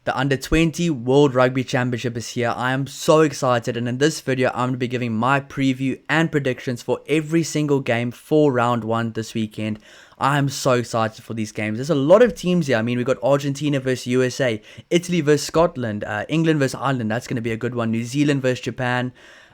The Under-20 World Rugby Championship is here. I am so excited, and in this video I'm going to be giving my preview and predictions for every single game for round 1 this weekend. I am so excited for these games. There's a lot of teams here. I mean, we got Argentina versus USA, Italy versus Scotland, England versus Ireland. That's going to be a good one. New Zealand versus Japan.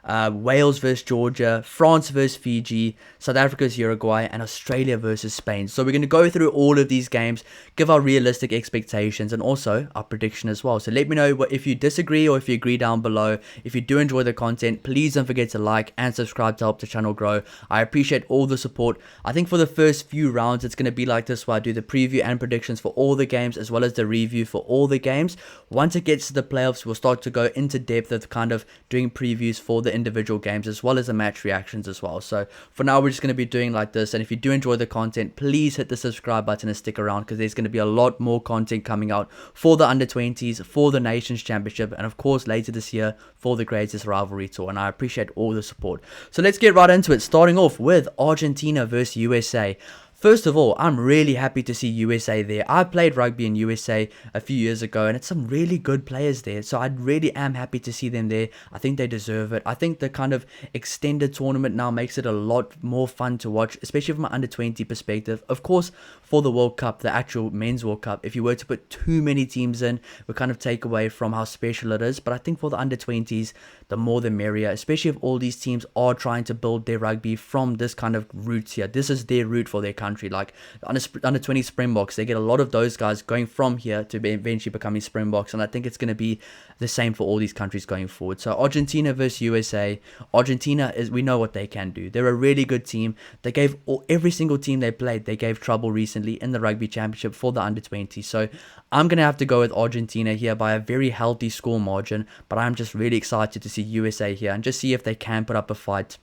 Wales versus Georgia, France versus Fiji, South Africa versus Uruguay, and Australia versus Spain. So we're going to go through all of these games, give our realistic expectations, and also our prediction as well. So let me know if you disagree or if you agree down below. If you do enjoy the content, please don't forget to like and subscribe to help the channel grow. I appreciate all the support. I think for the first few rounds, it's going to be like this, where I do the preview and predictions for all the games, as well as the review for all the games. Once it gets to the playoffs, we'll start to go into depth of kind of doing previews for the individual games as well as the match reactions as well. So for now, we're just going to be doing like this, and if you do enjoy the content, please hit the subscribe button and stick around, because there's going to be a lot more content coming out for the under-20s, for the Nations Championship, and of course later this year for the Greatest Rivalry Tour, and I appreciate all the support. So let's get right into it, starting off with Argentina versus USA. First of all, I'm really happy to see USA there. I played rugby in USA a few years ago, and it's some really good players there. So I really am happy to see them there. I think they deserve it. I think the kind of extended tournament now makes it a lot more fun to watch, especially from an under-20 perspective. Of course, for the World Cup, the actual men's World Cup, if you were to put too many teams in, we kind of take away from how special it is. But I think for the under-20s, the more the merrier, especially if all these teams are trying to build their rugby from this kind of roots here. This is their route for their country. Like under 20 Springboks, they get a lot of those guys going from here to eventually becoming Springboks, and I think it's going to be the same for all these countries going forward. So Argentina versus USA. Argentina, we know what they can do. They're a really good team. They gave every single team they played, they gave trouble recently in the Rugby Championship for the under 20. So I'm going to have to go with Argentina here by a very healthy score margin, but I'm just really excited to see USA here and just see if they can put up a fight.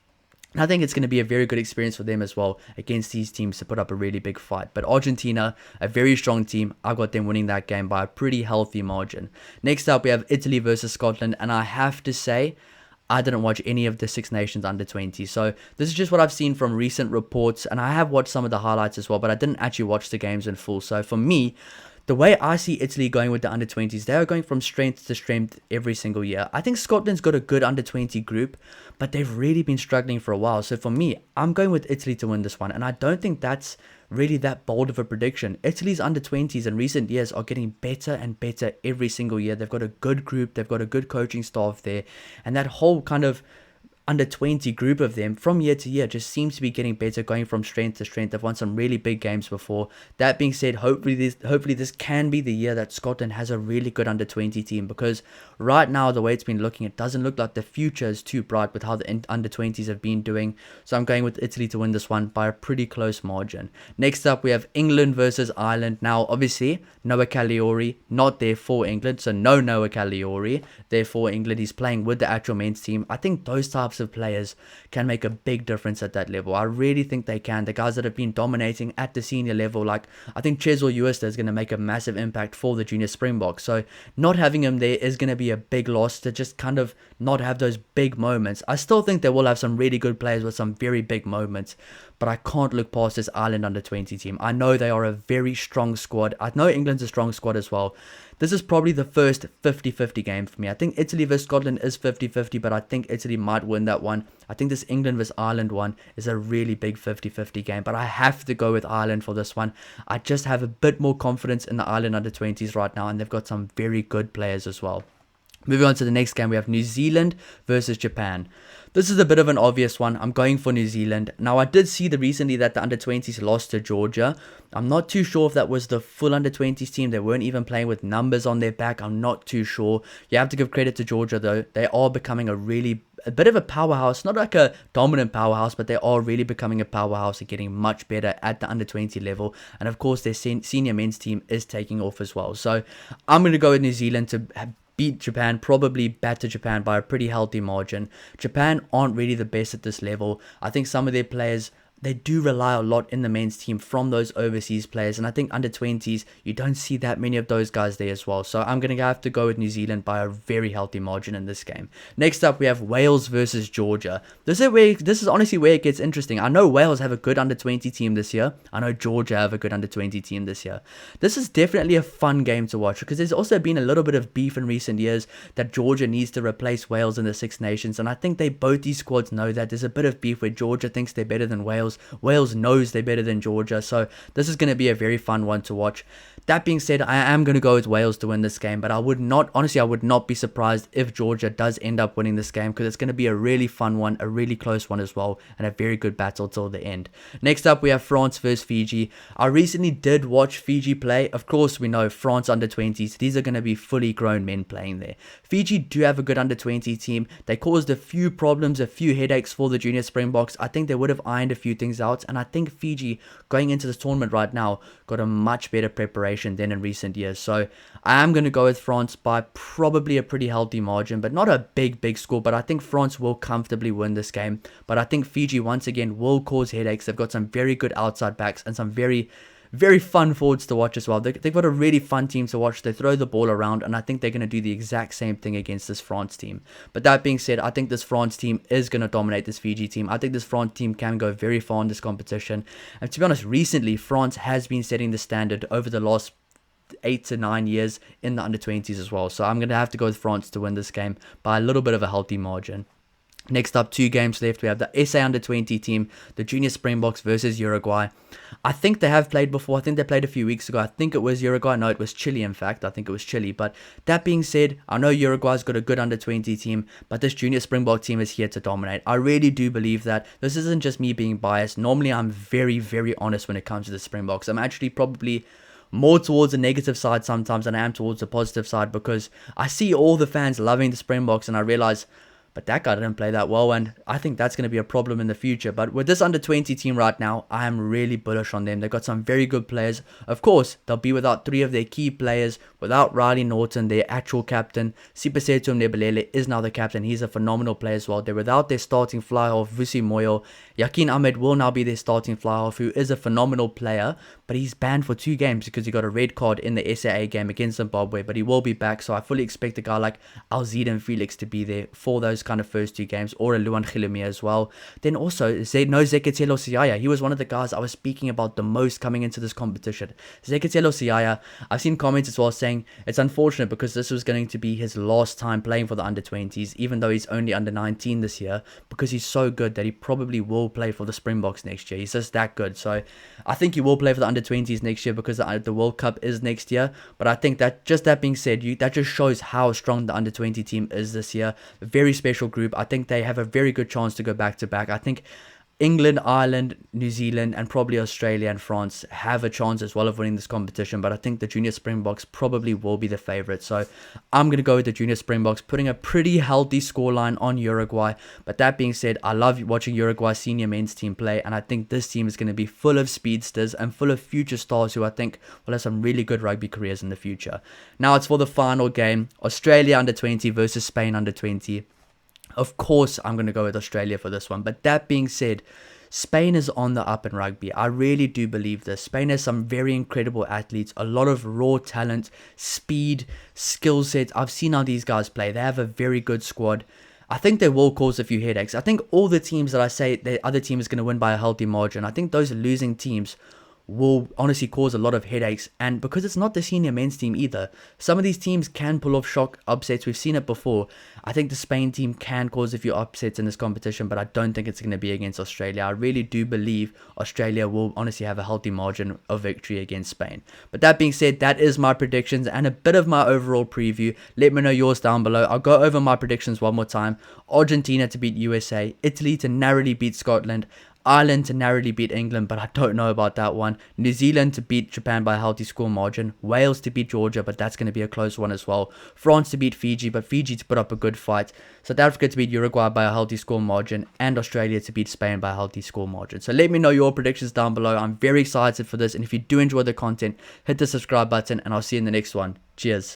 I think it's going to be a very good experience for them as well against these teams to put up a really big fight. But Argentina, a very strong team. I got them winning that game by a pretty healthy margin. Next up, we have Italy versus Scotland. And I have to say, I didn't watch any of the Six Nations under 20. So this is just what I've seen from recent reports. And I have watched some of the highlights as well, but I didn't actually watch the games in full. So for me, the way I see Italy going with the under-20s, they are going from strength to strength every single year. I think Scotland's got a good under-20 group, but they've really been struggling for a while. So for me, I'm going with Italy to win this one, and I don't think that's really that bold of a prediction. Italy's under-20s in recent years are getting better and better every single year. They've got a good group, they've got a good coaching staff there, and that whole kind of under 20 group of them from year to year just seems to be getting better, going from strength to strength. They've won some really big games before. That being said, hopefully this can be the year that Scotland has a really good under 20 team, because right now the way it's been looking, it doesn't look like the future is too bright with how the under 20s have been doing. So I'm going with Italy to win this one by a pretty close margin. Next up, we have England versus Ireland. Now obviously Noah Caliori not there for England, so no Noah Caliori there for England. He's playing with the actual men's team. I think those types of players can make a big difference at that level. I really think they can. The guys that have been dominating at the senior level, like I think Cheswell Uester is going to make a massive impact for the junior Springboks. So not having him there is going to be a big loss, to just kind of not have those big moments. I still think they will have some really good players with some very big moments, but I can't look past this Ireland under 20 team. I know they are a very strong squad. I know England's a strong squad as well. This is probably the first 50-50 game for me. I think Italy versus Scotland is 50-50, but I think Italy might win that one. I think this England versus Ireland one is a really big 50-50 game, but I have to go with Ireland for this one. I just have a bit more confidence in the Ireland under 20s right now, and they've got some very good players as well. Moving on to the next game, we have New Zealand versus Japan. This is a bit of an obvious one. I'm going for New Zealand. Now, I did see recently that the under-20s lost to Georgia. I'm not too sure if that was the full under-20s team. They weren't even playing with numbers on their back. I'm not too sure. You have to give credit to Georgia, though. They are becoming a bit of a powerhouse. Not like a dominant powerhouse, but they are really becoming a powerhouse and getting much better at the under-20 level. And of course, their senior men's team is taking off as well. So I'm going to go with New Zealand to beat Japan, probably batter Japan by a pretty healthy margin. Japan aren't really the best at this level. I think some of their players they do rely a lot in the men's team from those overseas players, and I think under 20s you don't see that many of those guys there as well. So I'm going to have to go with New Zealand by a very healthy margin in this game. Next up we have Wales versus Georgia. This is honestly where it gets interesting. I know Wales have a good under 20 team this year. I know Georgia have a good under 20 team this year. This is definitely a fun game to watch because there's also been a little bit of beef in recent years that Georgia needs to replace Wales in the Six Nations, and I think both these squads know that. There's a bit of beef where Georgia thinks they're better than Wales. Wales knows they're better than Georgia, so this is going to be a very fun one to watch. That being said, I am going to go with Wales to win this game, but I would not be surprised if Georgia does end up winning this game because it's going to be a really fun one, a really close one as well, and a very good battle till the end. Next up, we have France versus Fiji. I recently did watch Fiji play. Of course, we know France under 20s. These are going to be fully grown men playing there. Fiji do have a good under 20 team. They caused a few problems, a few headaches for the Junior Springboks. I think they would have ironed a few things out, and I think Fiji, going into this tournament right now, got a much better preparation than in recent years. So I am going to go with France by probably a pretty healthy margin, but not a big score. But I think France will comfortably win this game. But I think Fiji once again will cause headaches. They've got some very good outside backs and some very fun forwards to watch as well. They've got a really fun team to watch. They throw the ball around, and I think they're going to do the exact same thing against this France team. But that being said, I think this France team is going to dominate this Fiji team. I think this France team can go very far in this competition. And to be honest, recently, France has been setting the standard over the last 8 to 9 years in the under 20s as well. So I'm going to have to go with France to win this game by a little bit of a healthy margin. Next up, 2 games left. We have the SA under 20 team, the Junior Springboks versus Uruguay. I think they have played before. I think they played a few weeks ago. I think it was Uruguay. No, it was Chile, in fact. I think it was Chile. But that being said, I know Uruguay's got a good under 20 team, but this Junior Springbok team is here to dominate. I really do believe that. This isn't just me being biased. Normally, I'm very honest when it comes to the Springboks. I'm actually probably more towards the negative side sometimes than I am towards the positive side because I see all the fans loving the Springboks and I realize, but that guy didn't play that well, and I think that's going to be a problem in the future. But with this under 20 team right now, I am really bullish on them. They've got some very good players. Of course, they'll be without 3 of their key players, without Riley Norton, their actual captain. Sipesetu Mnebelele is now the captain. He's a phenomenal player as well. They're without their starting fly-half, Vusi Moyo. Yakin Ahmed will now be their starting fly-half, who is a phenomenal player, but he's banned for 2 games because he got a red card in the SAA game against Zimbabwe, but he will be back. So I fully expect a guy like Alzida Felix to be there for those kind of first 2 games, or a Luan Khilumia as well. Then also, Zeketelo Siaya. He was one of the guys I was speaking about the most coming into this competition. Zeketelo Siaya, I've seen comments as well saying it's unfortunate because this was going to be his last time playing for the under 20s, even though he's only under 19 this year, because he's so good that he probably will play for the Springboks next year. He's just that good. So I think he will play for the under 20s next year because the World Cup is next year. But I think that, just that being said, that just shows how strong the under 20 team is this year. A very special group. I think they have a very good chance to go back to back. I think England, Ireland, New Zealand, and probably Australia and France have a chance as well of winning this competition, but I think the Junior Springboks probably will be the favourite. So I'm going to go with the Junior Springboks, putting a pretty healthy scoreline on Uruguay. But that being said, I love watching Uruguay's senior men's team play, and I think this team is going to be full of speedsters and full of future stars who I think will have some really good rugby careers in the future. Now it's for the final game, Australia under 20 versus Spain under 20. Of course, I'm going to go with Australia for this one. But that being said, Spain is on the up in rugby. I really do believe this. Spain has some very incredible athletes, a lot of raw talent, speed, skill sets. I've seen how these guys play. They have a very good squad. I think they will cause a few headaches. I think all the teams that I say the other team is going to win by a healthy margin, I think those losing teams will honestly cause a lot of headaches. And because it's not the senior men's team either, some of these teams can pull off shock upsets. We've seen it before. I think the Spain team can cause a few upsets in this competition, but I don't think it's going to be against Australia. I really do believe Australia will honestly have a healthy margin of victory against Spain. But that being said, that is my predictions and a bit of my overall preview. Let me know yours down below. I'll go over my predictions one more time. Argentina to beat USA, Italy to narrowly beat Scotland, Ireland to narrowly beat England, but I don't know about that one. New Zealand to beat Japan by a healthy score margin. Wales to beat Georgia, but that's going to be a close one as well. France to beat Fiji, but Fiji to put up a good fight. South Africa to beat Uruguay by a healthy score margin. And Australia to beat Spain by a healthy score margin. So let me know your predictions down below. I'm very excited for this. And if you do enjoy the content, hit the subscribe button and I'll see you in the next one. Cheers.